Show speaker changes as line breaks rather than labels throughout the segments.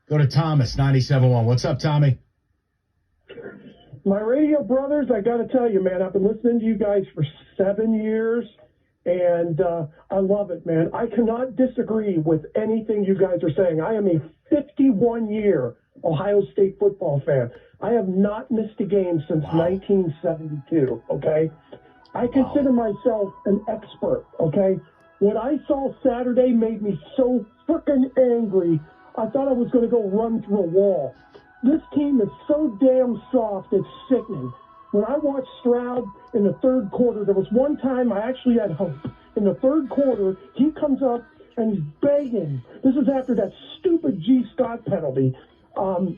Go to Thomas, 97.1. What's up, Tommy?
My radio brothers, I got to tell you, man, I've been listening to you guys for 7 years, and I love it, man. I cannot disagree with anything you guys are saying. I am a 51-year Ohio State football fan. I have not missed a game since 1972, okay? I consider myself an expert, okay? What I saw Saturday made me so freaking angry, I thought I was going to go run through a wall. This team is so damn soft, it's sickening. When I watched Stroud in the third quarter, there was one time I actually had hope. In the third quarter, he comes up and he's begging. This is after that stupid G. Scott penalty on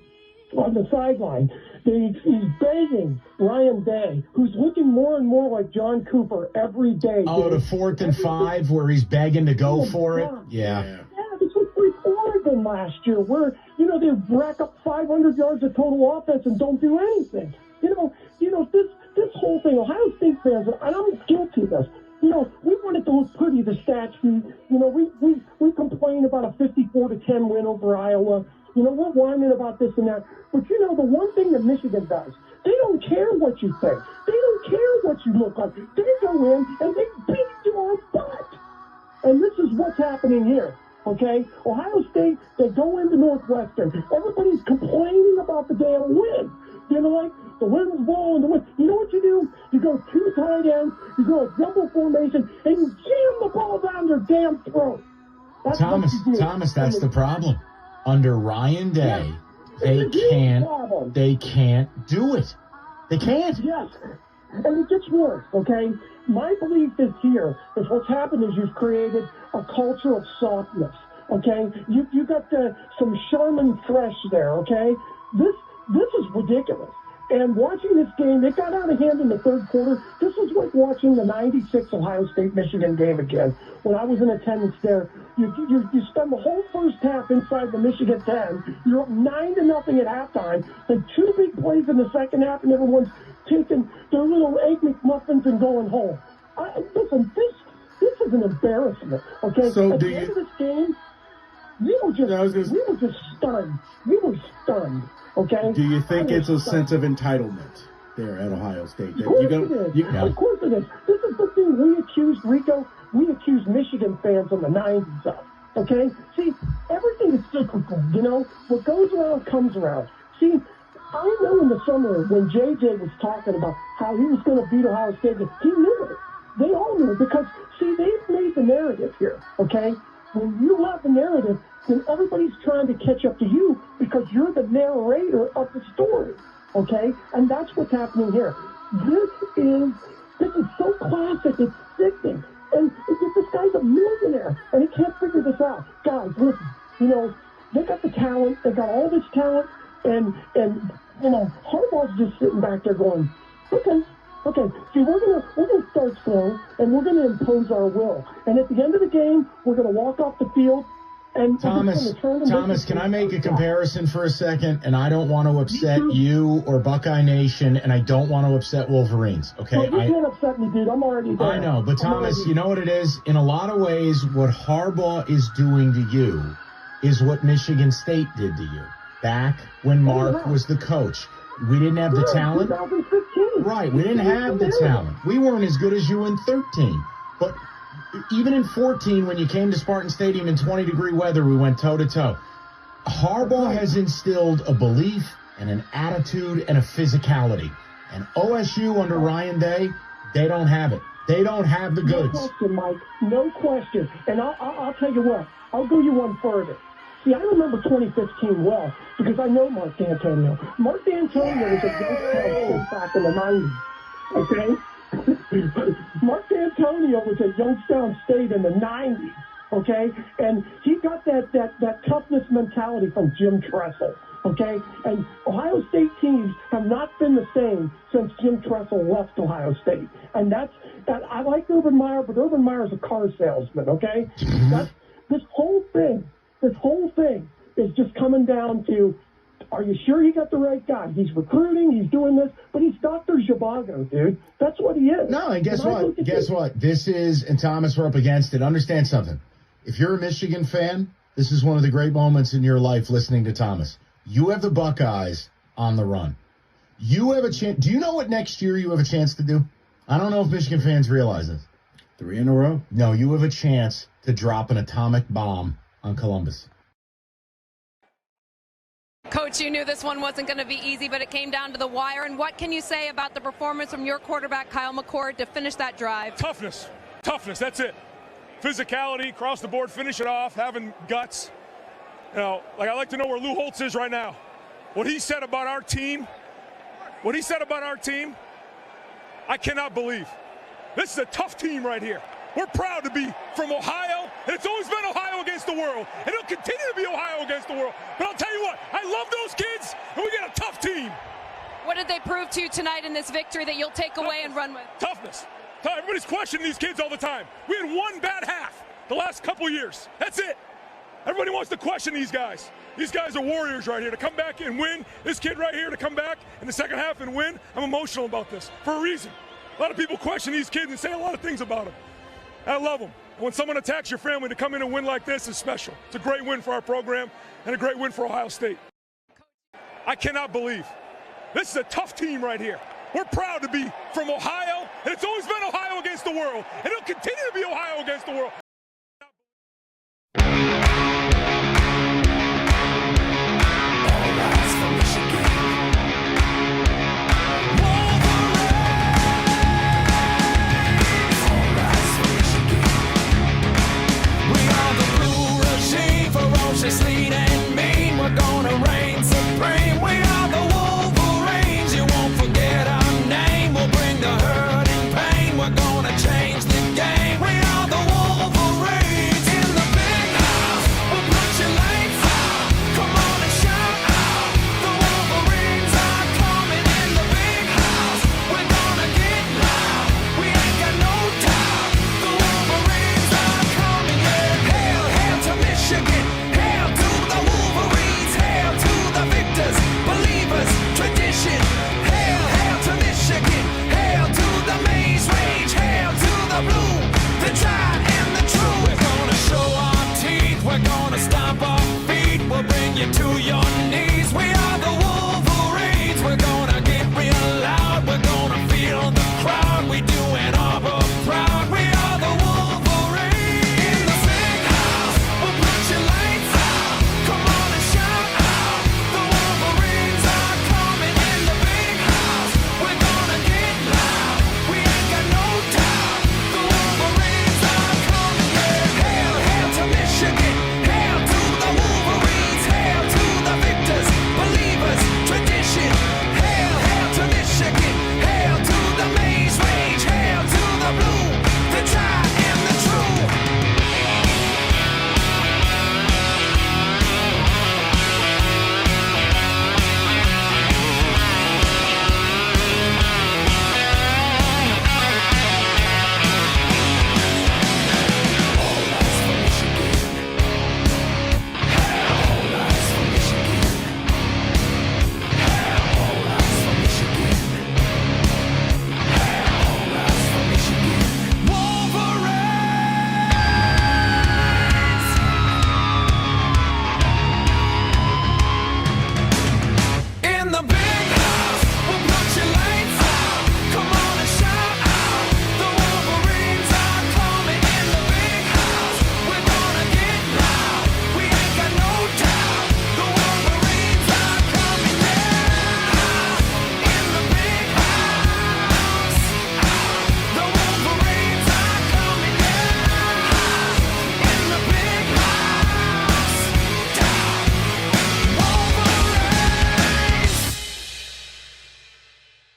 the sideline. He's begging Ryan Day, who's looking more and more like John Cooper every day.
Oh, the 4th and 5 where he's begging to go for it? Yeah.
Yeah, this was with Oregon last year where, they rack up 500 yards of total offense and don't do anything. This whole thing, Ohio State fans, and I'm guilty of this. We want it to look pretty, the stat sheet. We complain about a 54-10 win over Iowa. We're whining about this and that. But the one thing that Michigan does, they don't care what you think. They don't care what you look like. They go in and they beat your butt. And this is what's happening here. Okay? Ohio State, they go into Northwestern. Everybody's complaining about the damn win. Like the wind's blowing, the wind. You know what you do? You go 2 tight ends, you go a double formation, and you jam the ball down their damn throat.
Thomas, that's the problem. Under Ryan Day, they can't do it. They can't.
Yes. And it gets worse, okay? My belief is here is what's happened is you've created a culture of softness, okay? You got some Charmin fresh there, okay? This is ridiculous. And watching this game, it got out of hand in the third quarter. This is like watching the 96 Ohio State-Michigan game again. When I was in attendance there, you spend the whole first half inside the Michigan 10. You're up 9-0 at halftime. Then 2 big plays in the second half, and everyone's taking their little Egg McMuffins and going home. Listen, this is an embarrassment, okay?
So
at the end of this game, we were just stunned. We were stunned. Okay.
Do you think it's a sense of entitlement there at Ohio State?
Of course it is. This is the thing we accused Michigan fans in the 90s of. Okay? See, everything is cyclical, What goes around comes around. See, I know in the summer when JJ was talking about how he was going to beat Ohio State, he knew it. They all knew it because, see, they've made the narrative here, okay? When you have the narrative, then everybody's trying to catch up to you because you're the narrator of the story, okay? And that's what's happening here. This is so classic, it's sickening. And this guy's a millionaire, and he can't figure this out. Guys, listen, they got the talent, they got all this talent, and Harbaugh's just sitting back there going, okay, see, we're gonna start slow, and we're gonna impose our will. And at the end of the game, we're gonna walk off the field. And
Thomas, can I make a comparison for a second? And I don't want to upset you or Buckeye Nation, and I don't want to upset Wolverines, okay?
You can't upset me, dude. I'm already there.
I know, but Thomas, you know what it is? In a lot of ways, what Harbaugh is doing to you is what Michigan State did to you back when Mark was the coach. We didn't have the talent.
2015.
Right, we didn't have the talent. We weren't as good as you in 13. But even in 14, when you came to Spartan Stadium in 20-degree weather, we went toe-to-toe. Harbaugh has instilled a belief and an attitude and a physicality. And OSU under Ryan Day, they don't have it. They don't have the goods.
No question, Mike. No question. And I'll tell you what. I'll go you one further. See, I remember 2015 well because I know Mark D'Antonio. Mark D'Antonio was a youngstown back in the 90s, okay? Mark D'Antonio was a Youngstown State in the 90s, okay? And he got that toughness mentality from Jim Tressel, okay? And Ohio State teams have not been the same since Jim Tressel left Ohio State. And I like Urban Meyer, but Urban Meyer's a car salesman, okay? This whole thing is just coming down to, are you sure you got the right guy? He's recruiting, he's doing this, but he's Dr. Zhivago, dude. That's what he is.
No, and guess what? This is, and Thomas, we're up against it. Understand something. If you're a Michigan fan, This is one of the great moments in your life listening to Thomas. You have the Buckeyes on the run. You have a chance. Do you know what next year you have a chance to do? I don't know if Michigan fans realize this.
3 in a row?
No, you have a chance to drop an atomic bomb on Columbus.
Coach, you knew this one wasn't going to be easy, but it came down to the wire. And what can you say about the performance from your quarterback, Kyle McCord, to finish that drive?
Toughness, that's it. Physicality, across the board, finish it off, having guts. You know, like I like to know where Lou Holtz is right now. What he said about our team, I cannot believe. This is a tough team right here. We're proud to be from Ohio, and it's always been Ohio against the world, and it'll continue to be Ohio against the world. But I'll tell you what, I love those kids, and we got a tough team.
What did they prove to you tonight in this victory that you'll take away and run with?
Toughness. Everybody's questioning these kids all the time. We had one bad half the last couple years. That's it. Everybody wants to question these guys. These guys are warriors right here. To come back and win, this kid right here to come back in the second half and win, I'm emotional about this for a reason. A lot of people question these kids and say a lot of things about them. I love them. When someone attacks your family, to come in and win like this is special. It's a great win for our program and a great win for Ohio State. I cannot believe. This is a tough team right here. We're proud to be from Ohio, and it's always been Ohio against the world, and it'll continue to be Ohio against the world.